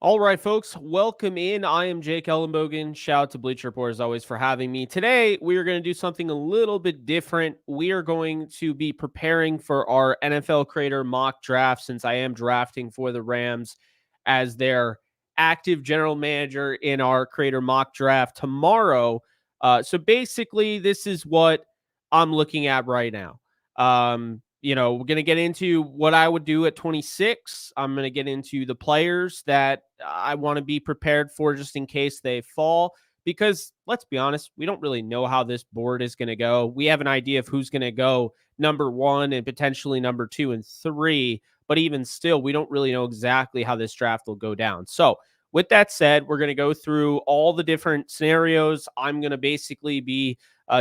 All right, folks, welcome in. I am Jake Ellenbogen. Shout out to Bleacher Report as always for having me. Today, we are going to do something a little bit different. We are going to be preparing for our NFL Creator mock draft since I am drafting for the Rams as their active general manager in our Creator mock draft tomorrow. So basically, this is what I'm looking at right now. We're going to get into what I would do at 26. I'm going to get into the players that I want to be prepared for just in case they fall. Because let's be honest, we don't really know how this board is going to go. We have an idea of who's going to go number one and potentially number two and three. But even still, we don't really know exactly how this draft will go down. So, with that said, we're going to go through all the different scenarios. I'm going to basically be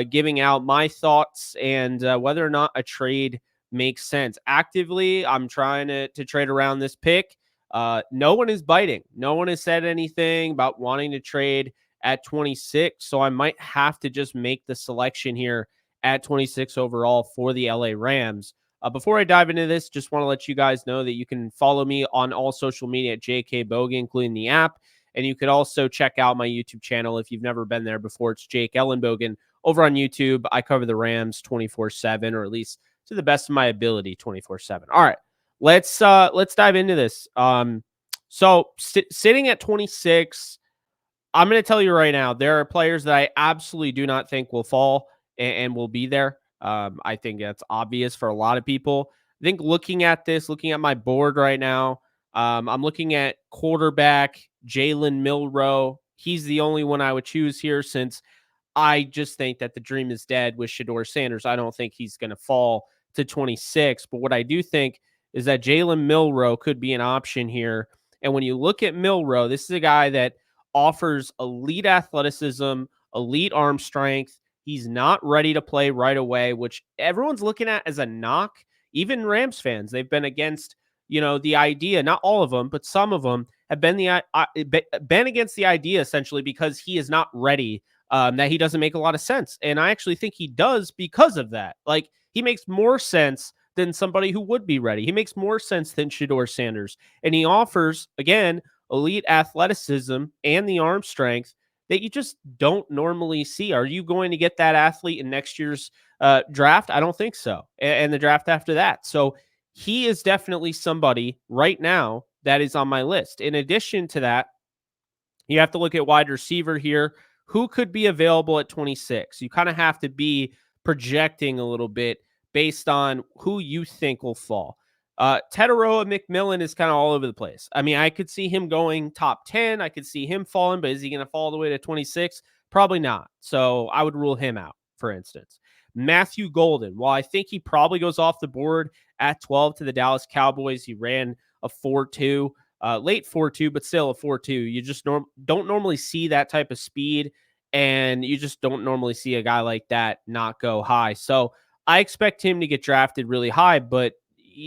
giving out my thoughts and whether or not a trade makes sense. Actively, I'm trying to trade around this pick. No one is biting. No one has said anything about wanting to trade at 26. So I might have to just make the selection here at 26 overall for the LA Rams. Before I dive into this, just want to let you guys know that you can follow me on all social media at JK Bogan, including the app. And you could also check out my YouTube channel if you've never been there before. It's Jake Ellenbogen over on YouTube. I cover the Rams 24/7, or at least to the best of my ability 24/7. All right. Let's dive into this. Sitting at 26, I'm going to tell you right now, there are players that I absolutely do not think will fall and will be there. I think that's obvious for a lot of people. I think looking at my board right now, I'm looking at quarterback Jaylen Milroe. He's the only one I would choose here since I just think that the dream is dead with Shedeur Sanders. I don't think he's going to fall to 26. But what I do think is that Jaylen Milroe could be an option here. And when you look at Milroe, this is a guy that offers elite athleticism, elite arm strength. He's not ready to play right away, which everyone's looking at as a knock. Even Rams fans, they've been against, the idea. Not all of them, but some of them have been been against the idea essentially because he is not ready. That he doesn't make a lot of sense. And I actually think he does because of that. Like, he makes more sense than somebody who would be ready. He makes more sense than Shedeur Sanders. And he offers, again, elite athleticism and the arm strength that you just don't normally see. Are you going to get that athlete in next year's draft? I don't think so. And the draft after that. So he is definitely somebody right now that is on my list. In addition to that, you have to look at wide receiver here. Who could be available at 26? You kind of have to be projecting a little bit based on who you think will fall. Teteroa McMillan is kind of all over the place. I mean, I could see him going top 10. I could see him falling, but is he going to fall all the way to 26? Probably not. So I would rule him out, for instance. Matthew Golden. Well, I think he probably goes off the board at 12 to the Dallas Cowboys. He ran a 4.2. Late 4.2, but still a 4.2. You just don't normally see that type of speed, and you just don't normally see a guy like that not go high. So I expect him to get drafted really high, but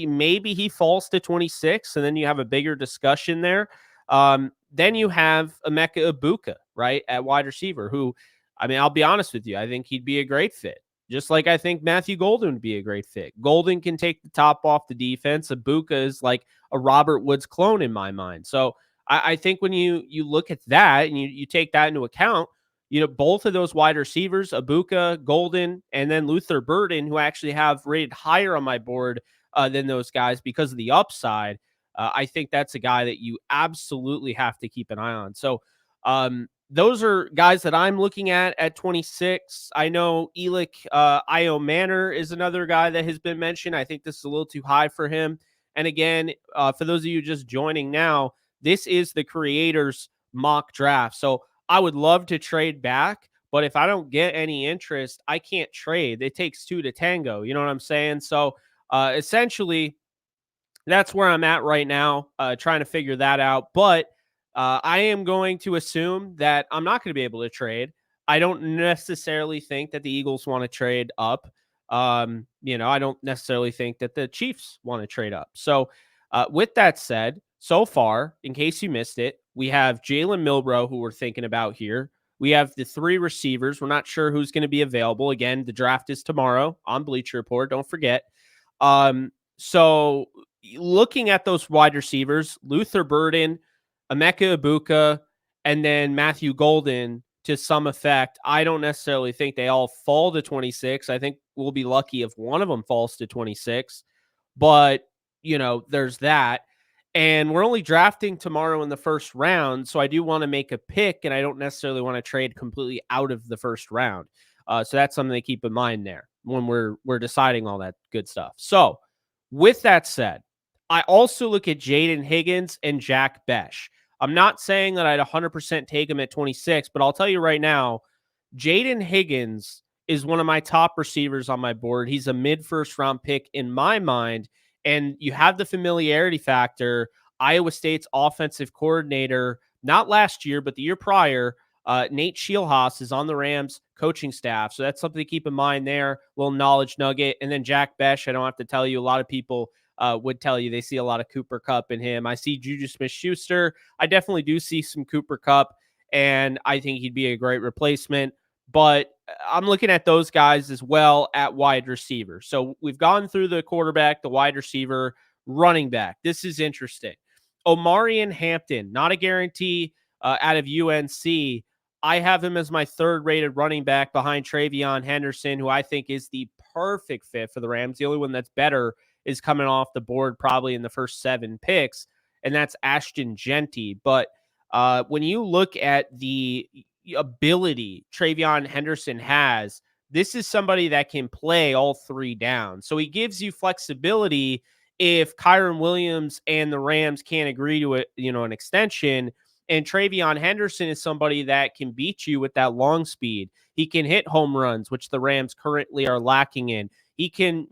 maybe he falls to 26, and then you have a bigger discussion there. Then you have Emeka Ibuka, right, at wide receiver, who, I mean, I'll be honest with you, I think he'd be a great fit. Just like I think Matthew Golden would be a great fit. Golden can take the top off the defense. Ibuka is like a Robert Woods clone in my mind. So I think when you look at that and you take that into account, both of those wide receivers, Ibuka, Golden, and then Luther Burden, who I actually have rated higher on my board than those guys because of the upside. I think that's a guy that you absolutely have to keep an eye on. So those are guys that I'm looking at 26. I know Elick Io Manor is another guy that has been mentioned. I think this is a little too high for him. And again, for those of you just joining now, this is the creators mock draft. So I would love to trade back, but if I don't get any interest, I can't trade. It takes two to tango. You know what I'm saying? So essentially, that's where I'm at right now, trying to figure that out. But I am going to assume that I'm not going to be able to trade. I don't necessarily think that the Eagles want to trade up. I don't necessarily think that the Chiefs want to trade up. So, with that said, so far, in case you missed it, we have Jaylen Milroe, who we're thinking about here. We have the three receivers. We're not sure who's going to be available. Again, the draft is tomorrow on Bleacher Report. Don't forget. So looking at those wide receivers, Luther Burden, Emeka Ibuka, and then Matthew Golden to some effect. I don't necessarily think they all fall to 26. I think we'll be lucky if one of them falls to 26. But, there's that. And we're only drafting tomorrow in the first round. So I do want to make a pick, and I don't necessarily want to trade completely out of the first round. So that's something to keep in mind there when we're deciding all that good stuff. So with that said, I also look at Jaden Higgins and Jack Besh. I'm not saying that I'd 100% take him at 26, but I'll tell you right now, Jaden Higgins is one of my top receivers on my board. He's a mid first round pick in my mind. And you have the familiarity factor. Iowa State's offensive coordinator, not last year, but the year prior, Nate Scheelhaas is on the Rams coaching staff. So that's something to keep in mind there. Little knowledge nugget. And then Jack Besh, I don't have to tell you, a lot of people would tell you they see a lot of Cooper Kupp in him. I see Juju Smith-Schuster. I definitely do see some Cooper Kupp, and I think he'd be a great replacement. But I'm looking at those guys as well at wide receiver. So we've gone through the quarterback, the wide receiver, running back. This is interesting. Omarion Hampton, not a guarantee out of UNC. I have him as my third rated running back behind Travion Henderson, who I think is the perfect fit for the Rams. The only one that's better is coming off the board probably in the first 7 picks, and that's Ashton Genty. But when you look at the ability Travion Henderson has, this is somebody that can play all 3 downs. So he gives you flexibility if Kyron Williams and the Rams can't agree to it, an extension. And Travion Henderson is somebody that can beat you with that long speed. He can hit home runs, which the Rams currently are lacking in. He can,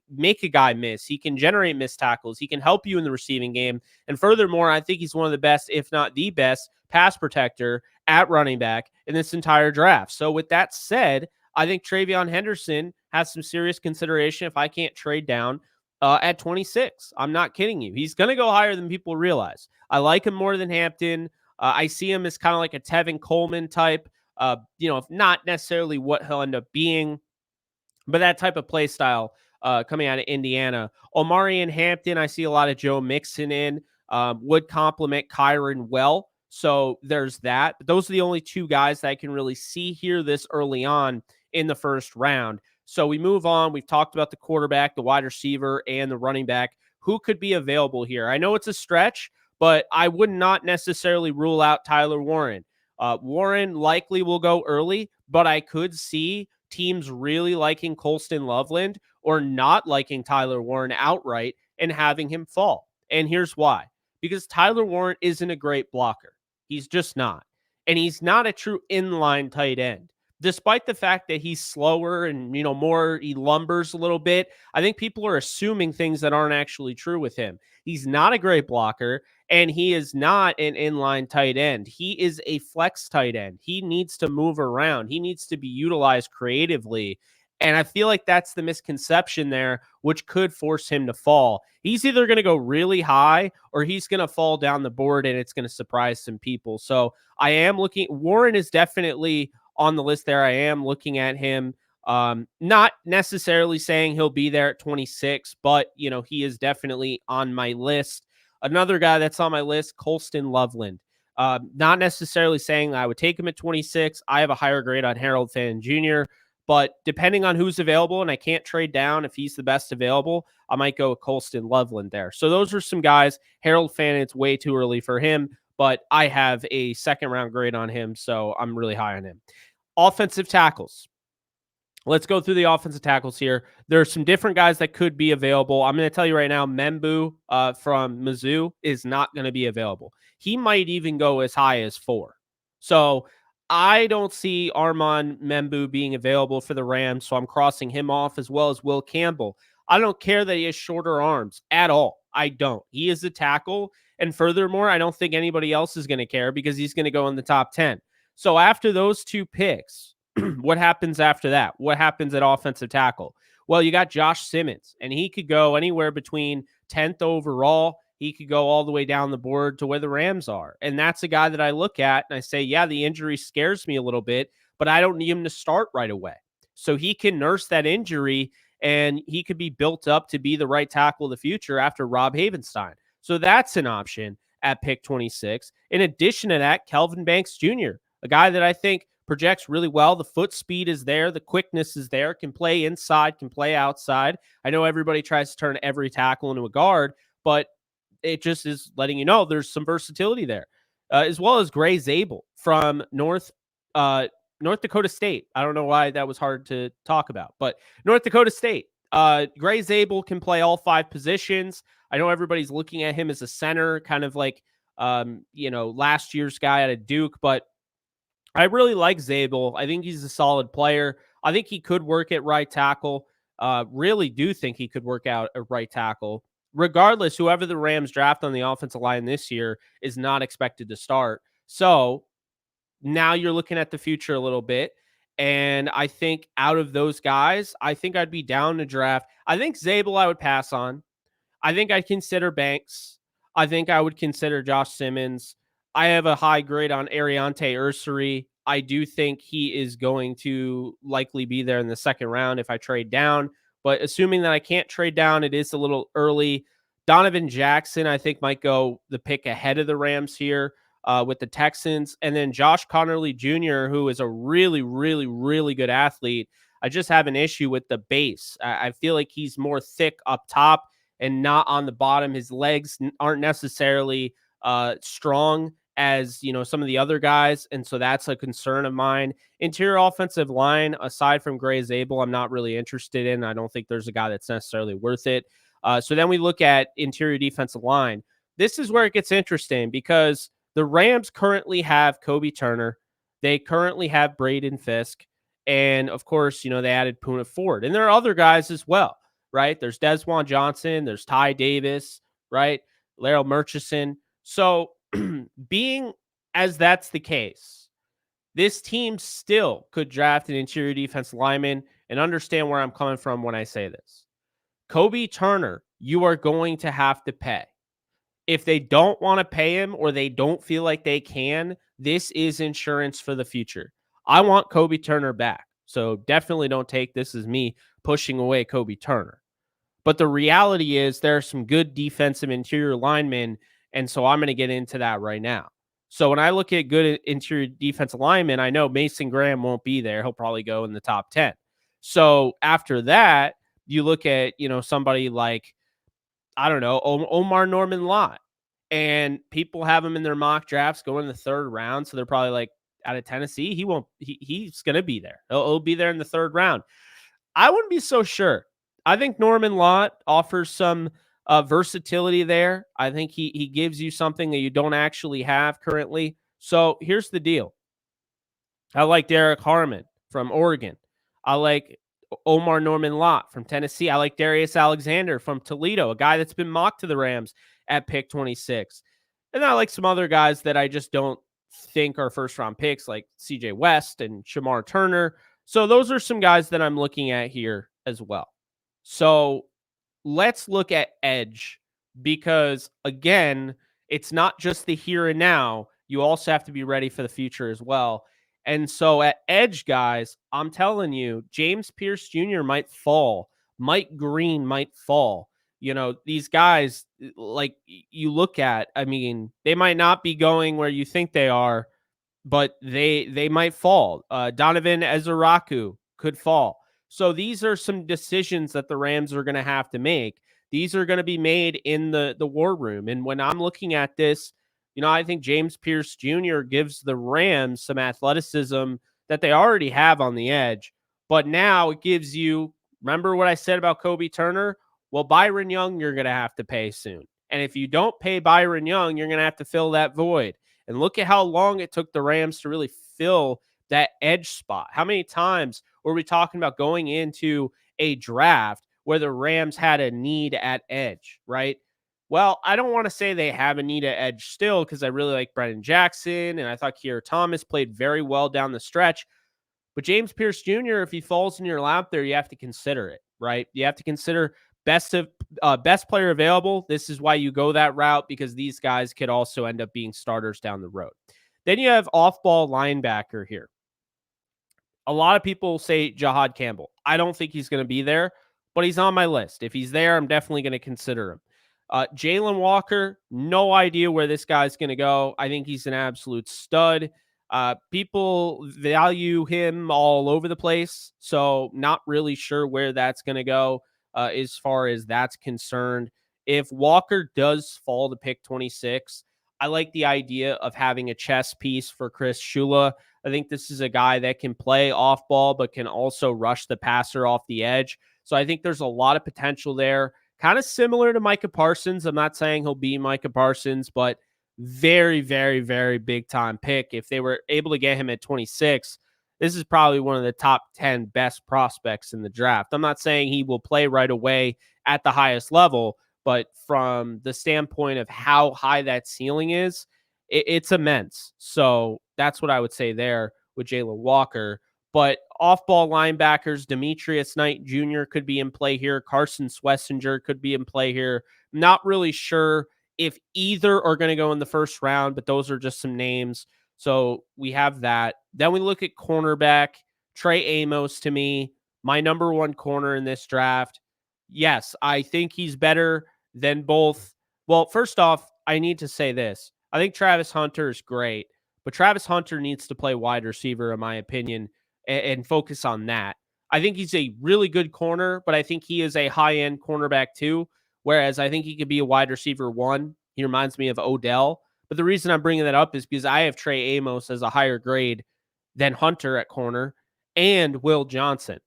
make a guy miss. He can generate missed tackles. He can help you in the receiving game. And furthermore, I think he's one of the best, if not the best, pass protector at running back in this entire draft. So with that said, I think Travion Henderson has some serious consideration if I can't trade down at 26. I'm not kidding you. He's going to go higher than people realize. I like him more than Hampton. I see him as kind of like a Tevin Coleman type, not necessarily what he'll end up being, but that type of play style coming out of Indiana. Omarion Hampton, I see a lot of Joe Mixon in, would complement Kyron well. So there's that. But those are the only 2 guys that I can really see here this early on in the first round. So we move on. We've talked about the quarterback, the wide receiver, and the running back. Who could be available here? I know it's a stretch, but I would not necessarily rule out Tyler Warren. Warren likely will go early, but I could see teams really liking Colston Loveland or not liking Tyler Warren outright and having him fall. And here's why. Because Tyler Warren isn't a great blocker. He's just not. And he's not a true inline tight end. Despite the fact that he's slower and, more, he lumbers a little bit, I think people are assuming things that aren't actually true with him. He's not a great blocker, and he is not an inline tight end. He is a flex tight end. He needs to move around. He needs to be utilized creatively. And I feel like that's the misconception there, which could force him to fall. He's either going to go really high or he's going to fall down the board, and it's going to surprise some people. So I am looking. Warren is definitely on the list there. I am looking at him. Not necessarily saying he'll be there at 26, but, he is definitely on my list. Another guy that's on my list, Colston Loveland. Not necessarily saying I would take him at 26. I have a higher grade on Harold Fannin Jr., but depending on who's available, and I can't trade down if he's the best available, I might go with Colston Loveland there. So those are some guys. Harold Fannin, it's way too early for him, but I have a 2nd-round grade on him, so I'm really high on him. Offensive tackles. Let's go through the offensive tackles here. There are some different guys that could be available. I'm going to tell you right now, Membu from Mizzou is not going to be available. He might even go as high as 4. So I don't see Armand Membu being available for the Rams, so I'm crossing him off, as well as Will Campbell. I don't care that he has shorter arms at all. I don't. He is a tackle, and furthermore, I don't think anybody else is going to care because he's going to go in the top 10. So after those 2 picks, what happens after that? What happens at offensive tackle? Well, you got Josh Simmons, and he could go anywhere between 10th overall. He could go all the way down the board to where the Rams are. And that's a guy that I look at and I say, yeah, the injury scares me a little bit, but I don't need him to start right away. So he can nurse that injury, and he could be built up to be the right tackle of the future after Rob Havenstein. So that's an option. at pick 26. In addition to that, Kelvin Banks Jr., a guy that I think projects really well. The foot speed is there. The quickness is there. Can play inside, can play outside. I know everybody tries to turn every tackle into a guard, but it just is letting you know there's some versatility there, as well as Gray Zabel from North Dakota State. I don't know why that was hard to talk about, but North Dakota State. Gray Zabel can play all 5 positions. I know everybody's looking at him as a center, kind of like last year's guy out of Duke, but I really like Zabel. I think he's a solid player. I think he could work at right tackle. Really do think he could work out at right tackle. Regardless, whoever the Rams draft on the offensive line this year is not expected to start. So now you're looking at the future a little bit. And I think out of those guys, I think I'd be down to draft. I think Zabel I would pass on. I think I'd consider Banks. I think I would consider Josh Simmons. I have a high grade on Ariante Ursary. I do think he is going to likely be there in the second round if I trade down. But assuming that I can't trade down, it is a little early. Donovan Jackson, I think, might go the pick ahead of the Rams here with the Texans. And then Josh Connerly Jr., who is a really, really, really good athlete. I just have an issue with the base. I feel like he's more thick up top and not on the bottom. His legs aren't necessarily strong as some of the other guys, and so that's a concern of mine. Interior offensive line, aside from Gray Zabel, I'm not really interested in. I don't think there's a guy that's necessarily worth it. So then we look at interior defensive line. This is where it gets interesting because the Rams currently have Kobe Turner. They currently have Braden Fisk. And of course, they added Poona Ford. And there are other guys as well, right? There's Desjuan Johnson. There's Ty Davis, right? Laryl Murchison. So being as that's the case, this team still could draft an interior defense lineman, and understand where I'm coming from when I say this. Kobe Turner, you are going to have to pay. If they don't want to pay him or they don't feel like they can, this is insurance for the future. I want Kobe Turner back. So definitely don't take this as me pushing away Kobe Turner. But the reality is there are some good defensive interior linemen, and so I'm going to get into that right now. So when I look at good interior defensive linemen, I know Mason Graham won't be there. He'll probably go in the top 10. So after that, you look at, somebody like, I don't know, Omar Norman Lott. And people have him in their mock drafts going in the 3rd round. So they're probably like, out of Tennessee, he's going to be there. He'll be there in the 3rd round. I wouldn't be so sure. I think Norman Lott offers some versatility there. I think he gives you something that you don't actually have currently. So here's the deal. I like Derek Harmon from Oregon. I like Omar Norman Lott from Tennessee. I like Darius Alexander from Toledo, a guy that's been mocked to the Rams at pick 26. And I like some other guys that I just don't think are first-round picks, like CJ West and Shamar Turner. So those are some guys that I'm looking at here as well. So let's look at edge because, again, it's not just the here and now. You also have to be ready for the future as well. And so at edge, guys, I'm telling you, James Pierce Jr. might fall. Mike Green might fall. These guys, like you look at, I mean, they might not be going where you think they are, but they might fall. Donovan Ezeraku could fall. So these are some decisions that the Rams are going to have to make. These are going to be made in the war room. And when I'm looking at this, I think James Pierce Jr. gives the Rams some athleticism that they already have on the edge. But now it gives you, remember what I said about Kobe Turner? Well, Byron Young, you're going to have to pay soon. And if you don't pay Byron Young, you're going to have to fill that void. And look at how long it took the Rams to really fill that edge spot. How many times were we talking about going into a draft where the Rams had a need at edge, right? Well, I don't want to say they have a need at edge still because I really like Brennan Jackson, and I thought Keir Thomas played very well down the stretch. But James Pierce Jr., if he falls in your lap there, you have to consider it, right? You have to consider best player available. This is why you go that route, because these guys could also end up being starters down the road. Then you have off-ball linebacker here. A lot of people say Jahad Campbell. I don't think he's going to be there, but he's on my list. If he's there, I'm definitely going to consider him. Jalen Walker, no idea where this guy's going to go. I think he's an absolute stud. People value him all over the place, so not really sure where that's going to go as far as that's concerned. If Walker does fall to pick 26, I like the idea of having a chess piece for Chris Shula. I think this is a guy that can play off ball, but can also rush the passer off the edge. So I think there's a lot of potential there. Kind of similar to Micah Parsons. I'm not saying he'll be Micah Parsons, but very, very, very big time pick. If they were able to get him at 26, this is probably one of the top 10 best prospects in the draft. I'm not saying he will play right away at the highest level, but from the standpoint of how high that ceiling is, it's immense. So that's what I would say there with Jaylen Walker. But off-ball linebackers, Demetrius Knight Jr. could be in play here. Carson Swessinger could be in play here. Not really sure if either are going to go in the first round, but those are just some names. So we have that. Then we look at cornerback. Trey Amos, to me, my number one corner in this draft. Yes, I think he's better than both. Well, first off, I need to say this. I think Travis Hunter is great, but Travis Hunter needs to play wide receiver, in my opinion, and focus on that. I think he's a really good corner, but I think he is a high-end cornerback too, whereas I think he could be a wide receiver one. He reminds me of Odell. But the reason I'm bringing that up is because I have Trey Amos as a higher grade than Hunter at corner and Will Johnson.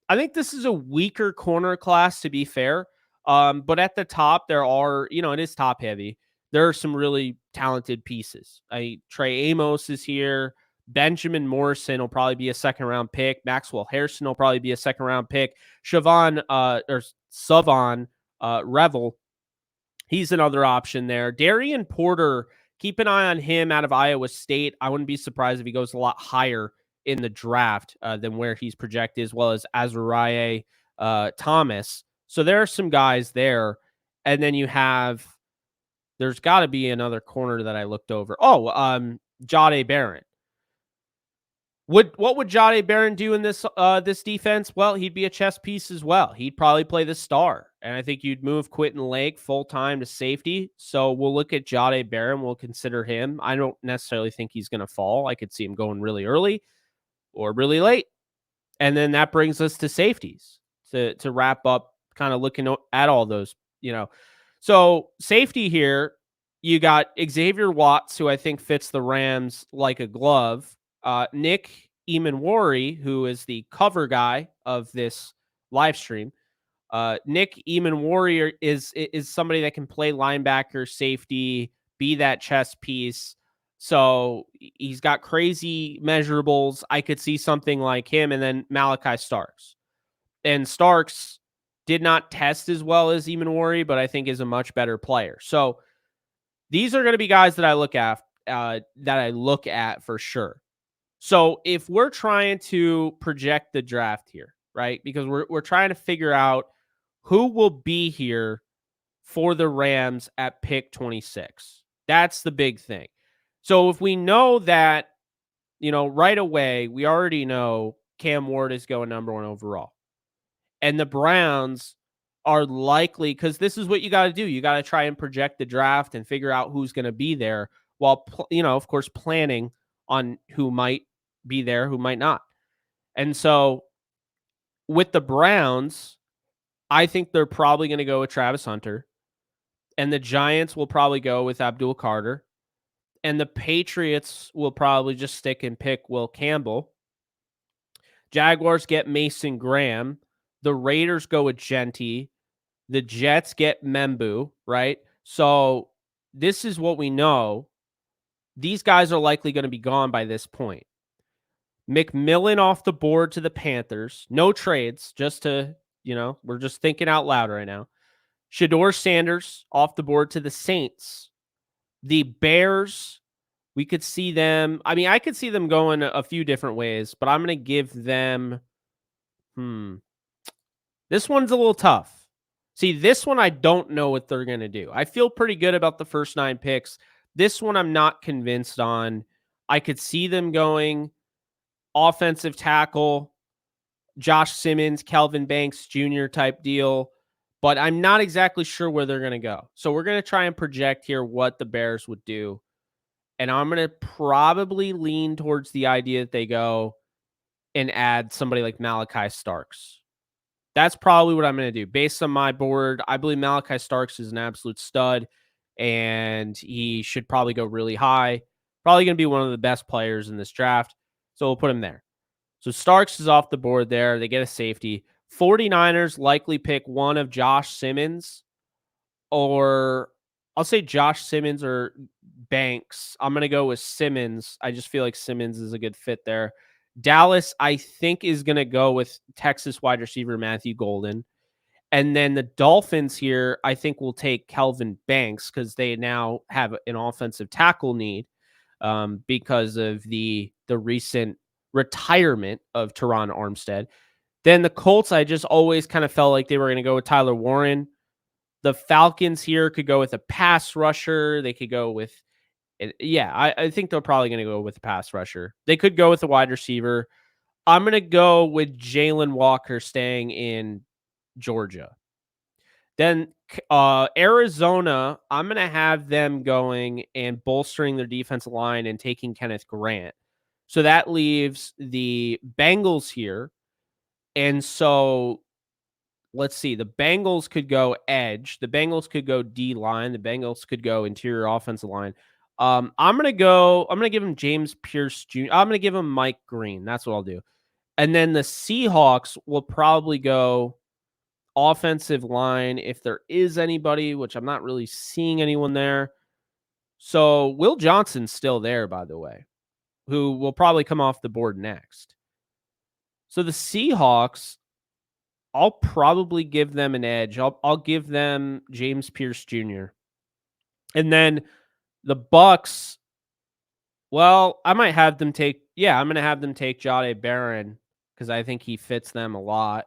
I think this is a weaker corner class, to be fair. But at the top, there are, it is top heavy. There are some really talented pieces. Trey Amos is here. Benjamin Morrison will probably be a second round pick. Maxwell Harrison will probably be a second round pick. Savon Revel, he's another option there. Darian Porter, keep an eye on him out of Iowa State. I wouldn't be surprised if he goes a lot higher in the draft than where he's projected, as well as Azariah Thomas. So there are some guys there. And then there's got to be another corner that I looked over. Jahdae Barron. What would Jahdae Barron do in this defense? Well, he'd be a chess piece as well. He'd probably play the star. And I think you'd move Quentin Lake full-time to safety. So we'll look at Jahdae Barron. We'll consider him. I don't necessarily think he's going to fall. I could see him going really early or really late. And then that brings us to safeties to wrap up, kind of looking at all those, So safety here, you got Xavier Watts, who I think fits the Rams like a glove. Nick Emanwari, who is the cover guy of this live stream. Nick Emanwari is somebody that can play linebacker, safety, be that chess piece. So he's got crazy measurables. I could see something like him, and then Malachi Starks. And Starks did not test as well as Emanwari, but I think is a much better player. So these are going to be guys that I look at for sure. So if we're trying to project the draft here, right? Because we're trying to figure out who will be here for the Rams at pick 26. That's the big thing. So if we know that, right away, we already know Cam Ward is going number one overall. And the Browns are likely, because this is what you got to do. You got to try and project the draft and figure out who's going to be there while, of course, planning on who might be there, who might not. And so with the Browns, I think they're probably going to go with Travis Hunter. And the Giants will probably go with Abdul Carter. And the Patriots will probably just stick and pick Will Campbell. Jaguars get Mason Graham. The Raiders go with Genty. The Jets get Membu, right? So this is what we know. These guys are likely going to be gone by this point. McMillan off the board to the Panthers. No trades, just to, we're just thinking out loud right now. Shedeur Sanders off the board to the Saints. The Bears, we could see them. I mean, I could see them going a few different ways, but I'm going to give them, this one's a little tough. See, this one, I don't know what they're going to do. I feel pretty good about the first 9 picks. This one, I'm not convinced on. I could see them going offensive tackle, Josh Simmons, Kelvin Banks Jr. type deal. but I'm not exactly sure where they're going to go. So we're going to try and project here what the Bears would do. And I'm going to probably lean towards the idea that they go and add somebody like Malachi Starks. That's probably what I'm going to do. Based on my board, I believe Malachi Starks is an absolute stud, and he should probably go really high. Probably going to be one of the best players in this draft. So we'll put him there. So Starks is off the board there. They get a safety. 49ers likely pick one of Josh Simmons, or I'll say Josh Simmons or Banks. I'm going to go with Simmons. I just feel like Simmons is a good fit there. Dallas, I think, is going to go with Texas wide receiver Matthew Golden. And then the Dolphins here, I think, will take Kelvin Banks because they now have an offensive tackle need because of the recent retirement of Teron Armstead. Then the Colts, I just always kind of felt like they were going to go with Tyler Warren. The Falcons here could go with a pass rusher. They could go with, yeah, I think they're probably going to go with a pass rusher. They could go with a wide receiver. I'm going to go with Jalen Walker staying in Georgia. Then Arizona, I'm going to have them going and bolstering their defensive line and taking Kenneth Grant. So that leaves the Bengals here. And so let's see. The Bengals could go edge. The Bengals could go D line. The Bengals could go interior offensive line. I'm going to give him James Pierce Jr. I'm going to give him Mike Green. That's what I'll do. And then the Seahawks will probably go offensive line if there is anybody, which I'm not really seeing anyone there. So Will Johnson's still there, by the way, who will probably come off the board next. So the Seahawks, I'll probably give them an edge. I'll give them James Pierce Jr. And then the Bucks, well, I might have them take, I'm going to have them take Jahdae Barron because I think he fits them a lot.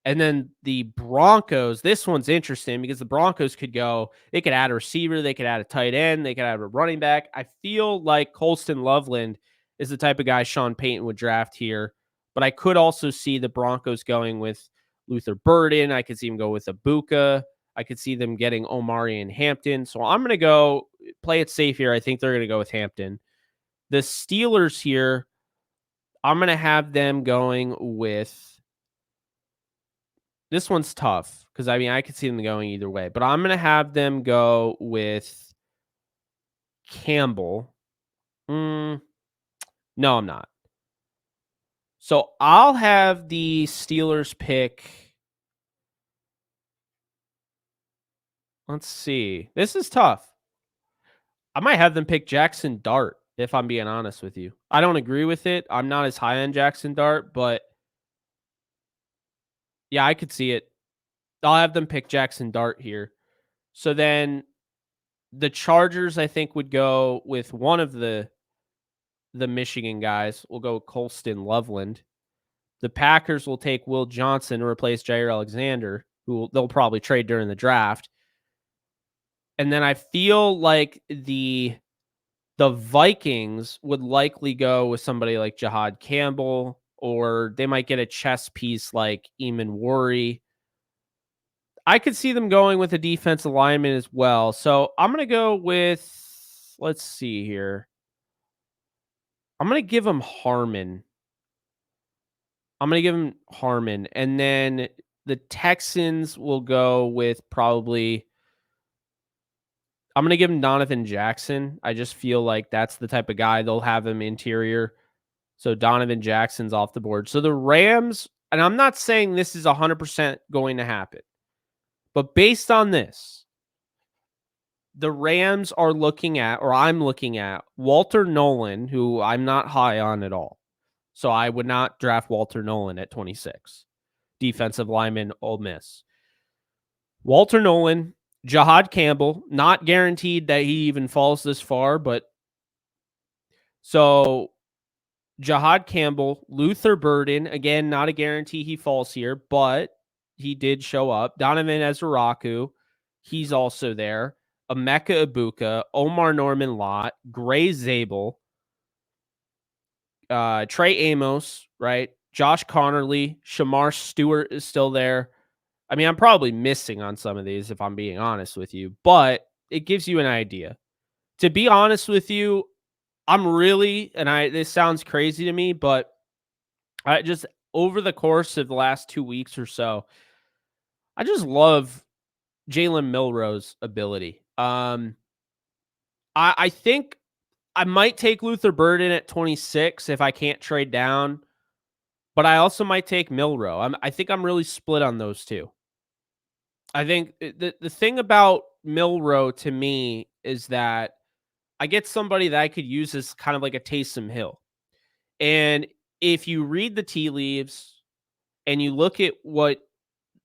And then the Broncos, this one's interesting because the Broncos could go, they could add a receiver, they could add a tight end, they could add a running back. I feel like Colston Loveland is the type of guy Sean Payton would draft here. But I could also see the Broncos going with Luther Burden. I could see him go with Ibuka. I could see them getting Omari and Hampton. So I'm going to go play it safe here. I think they're going to go with Hampton. The Steelers here, I'm going to have them going with, this one's tough because, I mean, I could see them going either way. But I'm going to have them go with Campbell. No, I'm not. So I'll have the Steelers pick. Let's see. This is tough. I might have them pick Jackson Dart, if I'm being honest with you. I don't agree with it. I'm not as high on Jackson Dart, but yeah, I could see it. I'll have them pick Jackson Dart here. So then the Chargers, I think, would go with one of the Michigan guys. We'll go with Colston Loveland. The Packers will take Will Johnson to replace Jair Alexander, who they'll probably trade during the draft. And then I feel like the Vikings would likely go with somebody like Jahad Campbell, or they might get a chess piece like Eamon Worry. I could see them going with a defensive lineman as well. So I'm going to go with, let's see here. I'm going to give him Harmon. And then the Texans will go with probably, I'm going to give him Donovan Jackson. I just feel like that's the type of guy they'll have him interior. So Donovan Jackson's off the board. So the Rams, and I'm not saying this is 100% going to happen, but based on this, the Rams are looking at, or I'm looking at, Walter Nolan, who I'm not high on at all. So I would not draft Walter Nolan at 26. Defensive lineman, Ole Miss. Walter Nolan, Jahad Campbell, not guaranteed that he even falls this far, but so Jahad Campbell, Luther Burden, again, not a guarantee he falls here, but he did show up. Donovan Ezraku, he's also there. Emeka Ibuka, Omar Norman Lott, Gray Zabel, Trey Amos, right? Josh Connerly, Shamar Stewart is still there. I mean, I'm probably missing on some of these if I'm being honest with you, but it gives you an idea. To be honest with you, I'm really, and this sounds crazy to me, but I just, over the course of the last 2 weeks or so, I just love Jaylen Milroe's ability. I think I might take Luther Burden at 26 if I can't trade down, but I also might take Milroe. I think I'm really split on those two. I think the thing about Milroe to me is that I get somebody that I could use as kind of like a Taysom Hill. And if you read the tea leaves and you look at what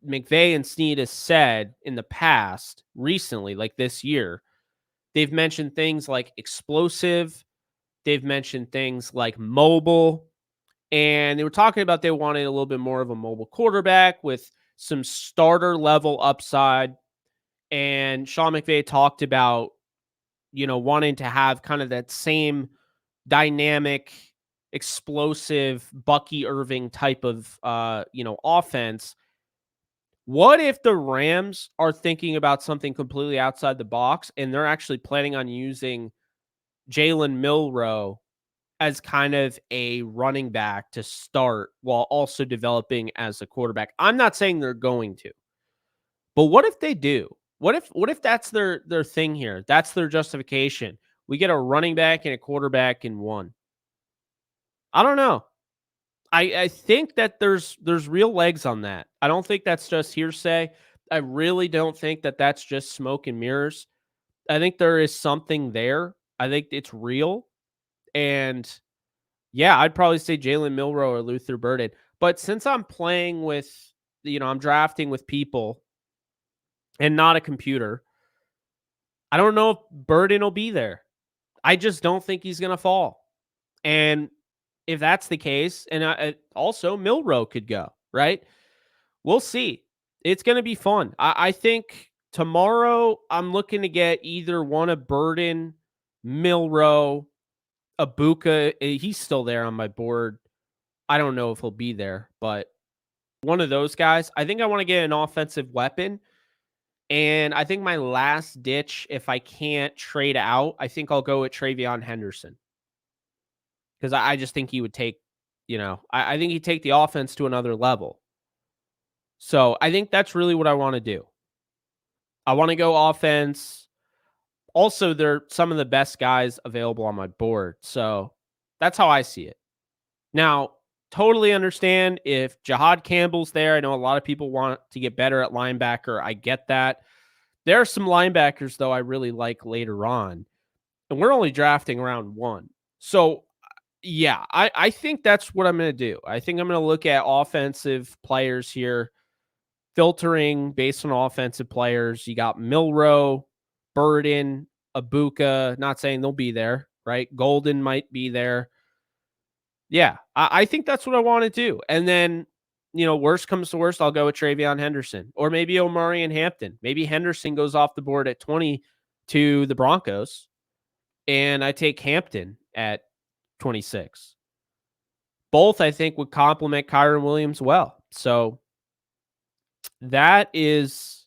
McVay and Snead has said in the past, recently, like this year, they've mentioned things like explosive. They've mentioned things like mobile. And they were talking about they wanted a little bit more of a mobile quarterback with some starter level upside. And Sean McVay talked about, wanting to have kind of that same dynamic, explosive Bucky Irving type of offense. What if the Rams are thinking about something completely outside the box and they're actually planning on using Jaylen Milroe as kind of a running back to start while also developing as a quarterback? I'm not saying they're going to, but what if they do? What if that's their thing here? That's their justification. We get a running back and a quarterback in one. I don't know. I think that there's real legs on that. I don't think that's just hearsay. I really don't think that that's just smoke and mirrors. I think there is something there. I think it's real. And yeah, I'd probably say Jaylen Milroe or Luther Burden. But since I'm playing with, I'm drafting with people and not a computer, I don't know if Burden will be there. I just don't think he's going to fall. And if that's the case, and also Milroe could go, right? We'll see. It's going to be fun. I think tomorrow I'm looking to get either one of Burden, Milroe, Abuka. He's still there on my board. I don't know if he'll be there, but one of those guys. I think I want to get an offensive weapon. And I think my last ditch, if I can't trade out, I think I'll go with Travion Henderson. Because I just think he would take, I think he'd take the offense to another level. So I think that's really what I want to do. I want to go offense. Also, they're some of the best guys available on my board. So that's how I see it. Now, totally understand if Jahad Campbell's there. I know a lot of people want to get better at linebacker. I get that. There are some linebackers, though, I really like later on. And we're only drafting round one. So, yeah, I think that's what I'm going to do. I think I'm going to look at offensive players here, filtering based on offensive players. You got Milroe, Burden, Abuka. Not saying they'll be there, right? Golden might be there. Yeah, I think that's what I want to do. And then, worst comes to worst, I'll go with Travion Henderson or maybe Omari and Hampton. Maybe Henderson goes off the board at 20 to the Broncos, and I take Hampton at 26. Both, I think, would complement Kyron Williams well. So that's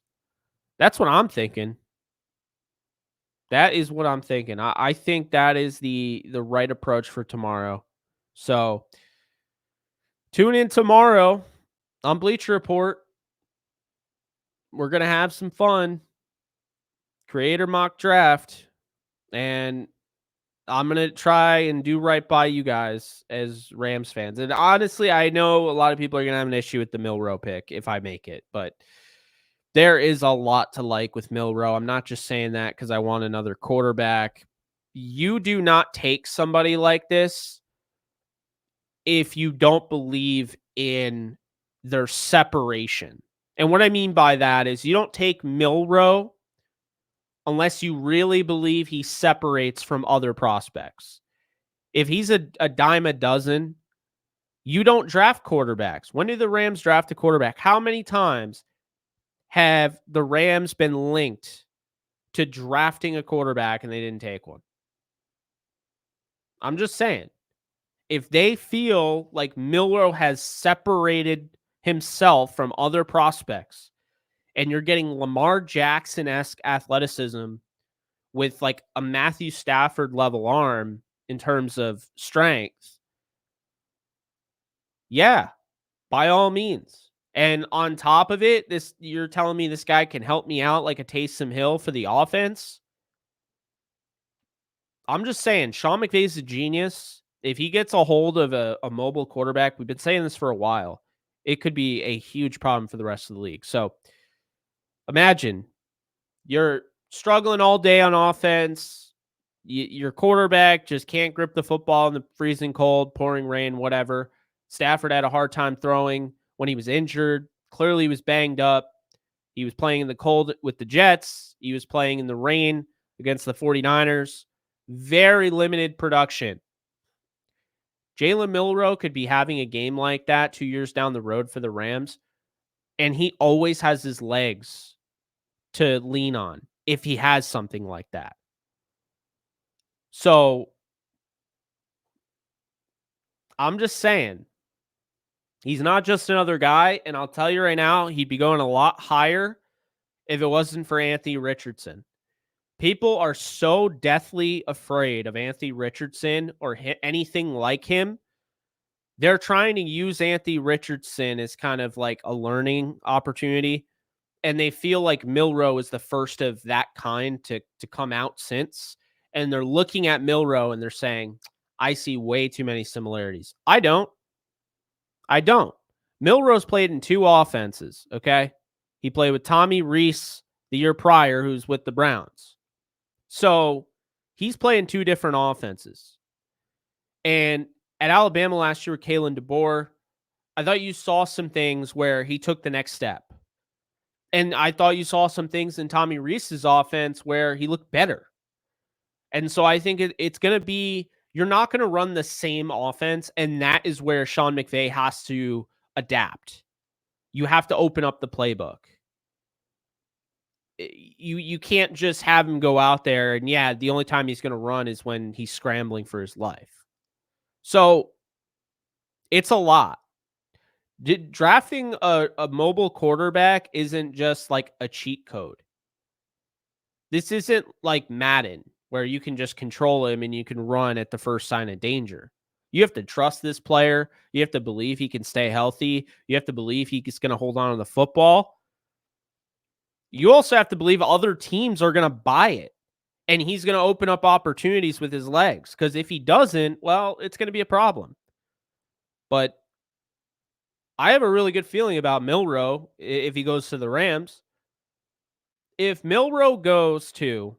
what I'm thinking. That is what I'm thinking. I think that is the right approach for tomorrow. So tune in tomorrow on Bleacher Report. We're going to have some fun. Creator mock draft. And I'm going to try and do right by you guys as Rams fans. And honestly, I know a lot of people are going to have an issue with the Milroe pick if I make it. But there is a lot to like with Milroe. I'm not just saying that because I want another quarterback. You do not take somebody like this if you don't believe in their separation. And what I mean by that is you don't take Milroe unless you really believe he separates from other prospects. If he's a dime a dozen, you don't draft quarterbacks. When did the Rams draft a quarterback? How many times have the Rams been linked to drafting a quarterback and they didn't take one? I'm just saying. If they feel like Milroe has separated himself from other prospects and you're getting Lamar Jackson-esque athleticism with like a Matthew Stafford level arm in terms of strength, yeah, by all means. And on top of it, this you're telling me this guy can help me out like a Taysom Hill for the offense? I'm just saying, Sean McVay's a genius. If he gets a hold of a mobile quarterback, we've been saying this for a while, it could be a huge problem for the rest of the league. So imagine you're struggling all day on offense. Your quarterback just can't grip the football in the freezing cold, pouring rain, whatever. Stafford had a hard time throwing when he was injured. Clearly, he was banged up. He was playing in the cold with the Jets. He was playing in the rain against the 49ers. Very limited production. Jaylen Milroe could be having a game like that 2 years down the road for the Rams, and he always has his legs to lean on if he has something like that. So I'm just saying, he's not just another guy. And I'll tell you right now, he'd be going a lot higher if it wasn't for Anthony Richardson. People are so deathly afraid of Anthony Richardson or anything like him. They're trying to use Anthony Richardson as kind of like a learning opportunity. And they feel like Milroe is the first of that kind to come out since. And they're looking at Milroe and they're saying, I see way too many similarities. I don't. Milroe's played in two offenses, okay? He played with Tommy Reese the year prior, who's with the Browns. So he's playing two different offenses. And at Alabama last year with Kalen DeBoer, I thought you saw some things where he took the next step. And I thought you saw some things in Tommy Reese's offense where he looked better. And so I think it's going to be, you're not going to run the same offense. And that is where Sean McVay has to adapt. You have to open up the playbook. You can't just have him go out there and the only time he's going to run is when he's scrambling for his life. So it's a lot. Drafting a mobile quarterback isn't just like a cheat code. This isn't like Madden where you can just control him and you can run at the first sign of danger. You have to trust this player. You have to believe he can stay healthy. You have to believe he's going to hold on to the football. You also have to believe other teams are going to buy it. And he's going to open up opportunities with his legs. Because if he doesn't, well, it's going to be a problem. But I have a really good feeling about Milroe if he goes to the Rams. If Milroe goes to,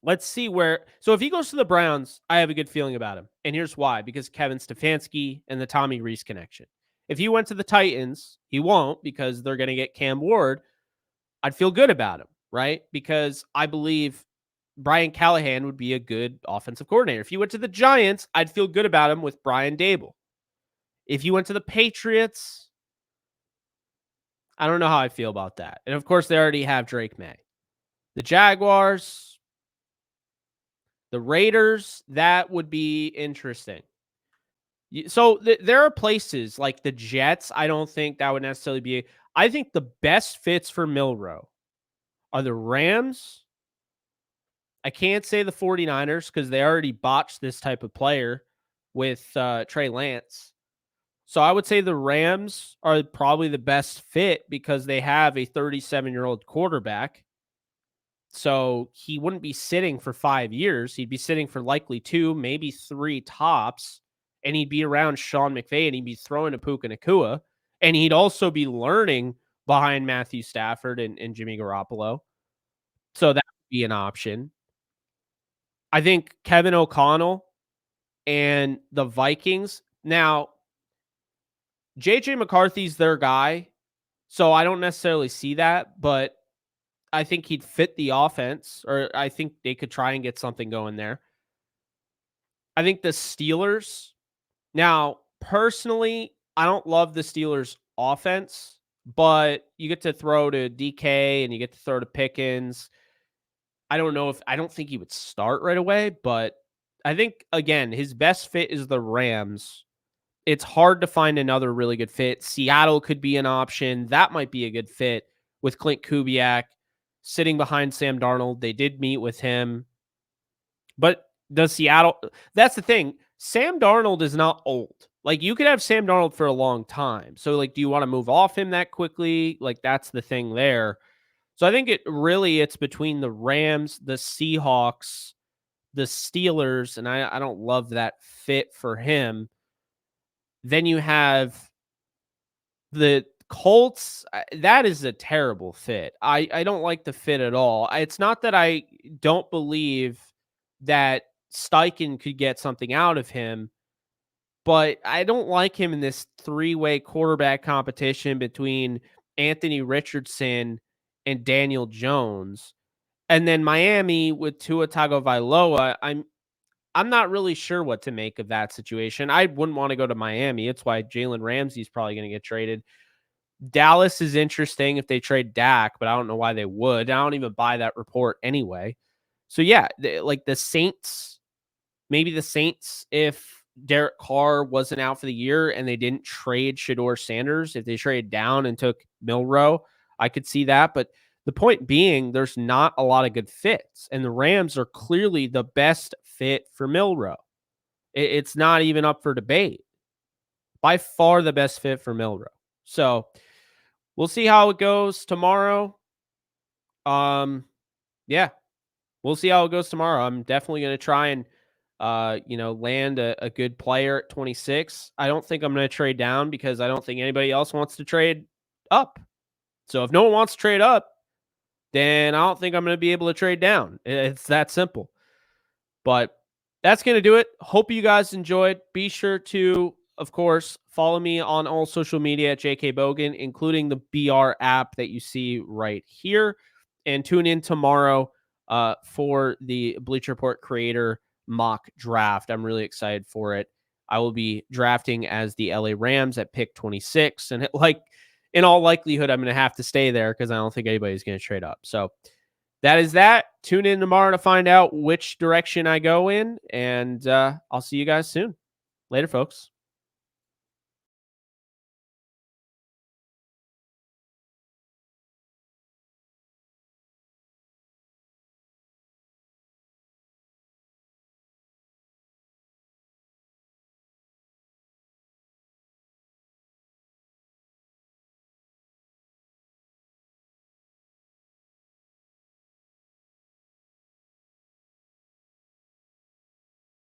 let's see where. So if he goes to the Browns, I have a good feeling about him. And here's why. Because Kevin Stefanski and the Tommy Reese connection. If he went to the Titans, he won't because they're going to get Cam Ward. I'd feel good about him, right? Because I believe Brian Callahan would be a good offensive coordinator. If he went to the Giants, I'd feel good about him with Brian Dable. If you went to the Patriots, I don't know how I feel about that. And of course, they already have Drake May. The Jaguars, the Raiders, that would be interesting. So there are places like the Jets. I don't think that would necessarily be. I think the best fits for Milroe are the Rams. I can't say the 49ers because they already botched this type of player with Trey Lance. So I would say the Rams are probably the best fit because they have a 37-year-old quarterback. So he wouldn't be sitting for 5 years. He'd be sitting for likely 2, maybe 3 tops. And he'd be around Sean McVay and he'd be throwing to Puka Nacua. And he'd also be learning behind Matthew Stafford and Jimmy Garoppolo. So that would be an option. I think Kevin O'Connell and the Vikings. Now, J.J. McCarthy's their guy, so I don't necessarily see that, but I think he'd fit the offense, or I think they could try and get something going there. I think the Steelers. Now, personally, I don't love the Steelers' offense, but you get to throw to DK and you get to throw to Pickens. I don't think he would start right away, but I think, again, his best fit is the Rams. It's hard to find another really good fit. Seattle could be an option. That might be a good fit. with Clint Kubiak sitting behind Sam Darnold. They did meet with him. But does Seattle that's the thing. Sam Darnold is not old. Like, you could have Sam Darnold for a long time. So, like, do you wanna move off him that quickly? Like, that's the thing there. So I think it's between the Rams, the Seahawks, the Steelers, and I don't love that fit for him. Then you have the Colts. That is a terrible fit. I don't like the fit at all. It's not that I don't believe that Steichen could get something out of him, but I don't like him in this three-way quarterback competition between Anthony Richardson and Daniel Jones. And then Miami with Tua Tagovailoa, I'm not really sure what to make of that situation. I wouldn't want to go to Miami. It's why Jalen Ramsey's probably going to get traded. Dallas is interesting if they trade Dak, but I don't know why they would. I don't even buy that report anyway. So yeah, like the Saints, maybe the Saints, if Derek Carr wasn't out for the year and they didn't trade Shedeur Sanders, if they traded down and took Milroe, I could see that. But the point being, there's not a lot of good fits, and the Rams are clearly the best fit for Milroe. It's not even up for debate. By far the best fit for Milroe. So we'll see how it goes tomorrow. Yeah, we'll see how it goes tomorrow. I'm definitely going to try and land a good player at 26. I don't think I'm going to trade down because I don't think anybody else wants to trade up. So if no one wants to trade up, then I don't think I'm going to be able to trade down. It's that simple. But that's going to do it. Hope you guys enjoyed. Be sure to, of course, follow me on all social media at JK Bogan, including the BR app that you see right here. And tune in tomorrow for the Bleacher Report creator mock draft. I'm really excited for it. I will be drafting as the LA Rams at pick 26. And in all likelihood, I'm going to have to stay there because I don't think anybody's going to trade up. So that is that. Tune in tomorrow to find out which direction I go in. And I'll see you guys soon. Later, folks.